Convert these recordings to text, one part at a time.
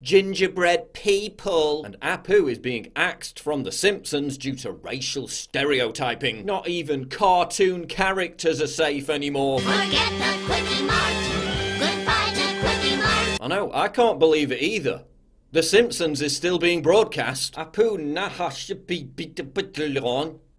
gingerbread people. And Apu is being axed from The Simpsons due to racial stereotyping. Not even cartoon characters are safe anymore. Forget the Quickie Mart. Goodbye to Quickie Mart. I know, I can't believe it either. The Simpsons is still being broadcast. Apu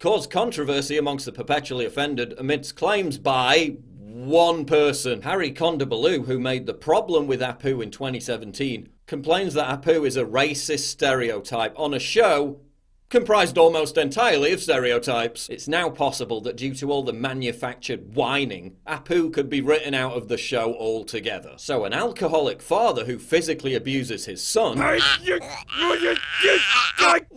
caused controversy amongst the perpetually offended amidst claims by one person. Harry Condabolu, who made The Problem with Apu in 2017, complains that Apu is a racist stereotype on a show comprised almost entirely of stereotypes. It's now possible that due to all the manufactured whining, Apu could be written out of the show altogether. So an alcoholic father who physically abuses his son,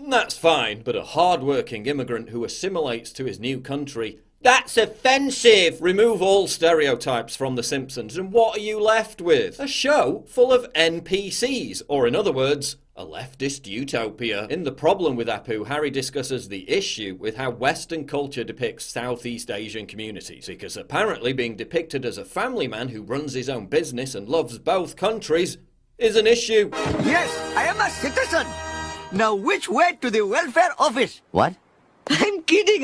that's fine, but a hard-working immigrant who assimilates to his new country, that's offensive! Remove all stereotypes from The Simpsons, and what are you left with? A show full of NPCs, or in other words, a leftist utopia. In The Problem with Apu, Harry discusses the issue with how Western culture depicts Southeast Asian communities, because apparently being depicted as a family man who runs his own business and loves both countries is an issue. Yes, I am a citizen. Now which way to the welfare office? What? I'm kidding,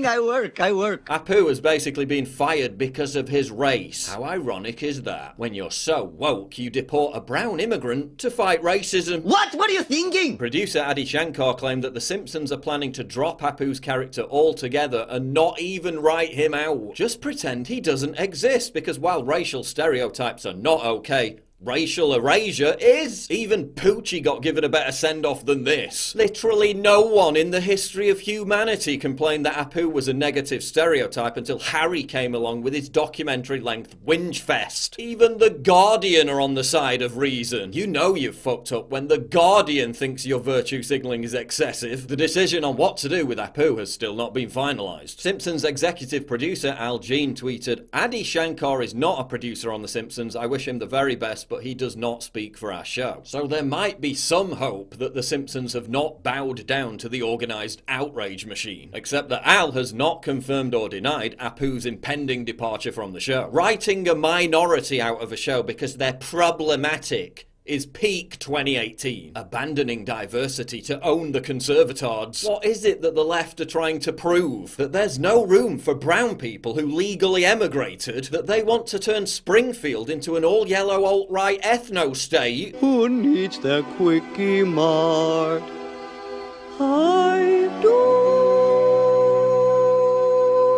I work. Apu has basically been fired because of his race. How ironic is that? When you're so woke, you deport a brown immigrant to fight racism. What are you thinking? Producer Adi Shankar claimed that The Simpsons are planning to drop Apu's character altogether and not even write him out. Just pretend he doesn't exist, because while racial stereotypes are not okay, racial erasure is. Even Poochie got given a better send-off than this. Literally no one in the history of humanity complained that Apu was a negative stereotype until Harry came along with his documentary-length whinge fest. Even The Guardian are on the side of reason. You know you've fucked up when The Guardian thinks your virtue signalling is excessive. The decision on what to do with Apu has still not been finalised. Simpsons executive producer Al Jean tweeted, "Adi Shankar is not a producer on The Simpsons. I wish him the very best, but he does not speak for our show." So there might be some hope that The Simpsons have not bowed down to the organised outrage machine. Except that Al has not confirmed or denied Apu's impending departure from the show. Writing a minority out of a show because they're problematic is peak 2018. Abandoning diversity to own the conservatards. What is it that the left are trying to prove? That there's no room for brown people who legally emigrated? That they want to turn Springfield into an all-yellow alt-right ethno-state? Who needs the Quickie Mart? I do.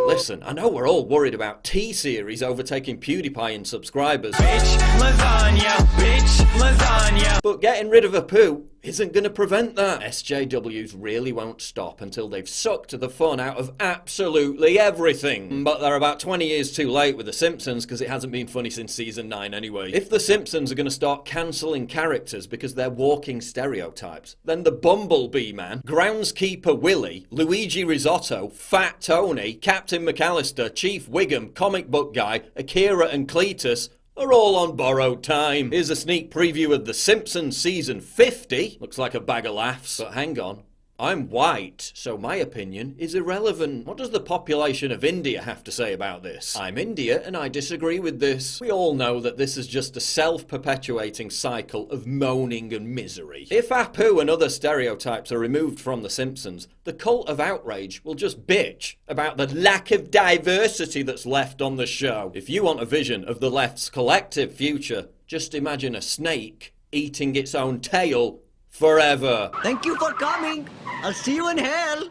Listen, I know we're all worried about T-Series overtaking PewDiePie in subscribers. Bitch lasagna, bitch lasagna. But getting rid of Apu isn't going to prevent that. SJWs really won't stop until they've sucked the fun out of absolutely everything. But they're about 20 years too late with The Simpsons, because it hasn't been funny since season 9 anyway. If The Simpsons are going to start cancelling characters because they're walking stereotypes, then the Bumblebee Man, Groundskeeper Willie, Luigi Risotto, Fat Tony, Captain McAllister, Chief Wiggum, Comic Book Guy, Akira and Cletus are all on borrowed time. Here's a sneak preview of The Simpsons season 50. Looks like a bag of laughs. But hang on. I'm white, so my opinion is irrelevant. What does the population of India have to say about this? I'm India and I disagree with this. We all know that this is just a self-perpetuating cycle of moaning and misery. If Apu and other stereotypes are removed from The Simpsons, the cult of outrage will just bitch about the lack of diversity that's left on the show. If you want a vision of the left's collective future, just imagine a snake eating its own tail forever. Thank you for coming. I'll see you in hell.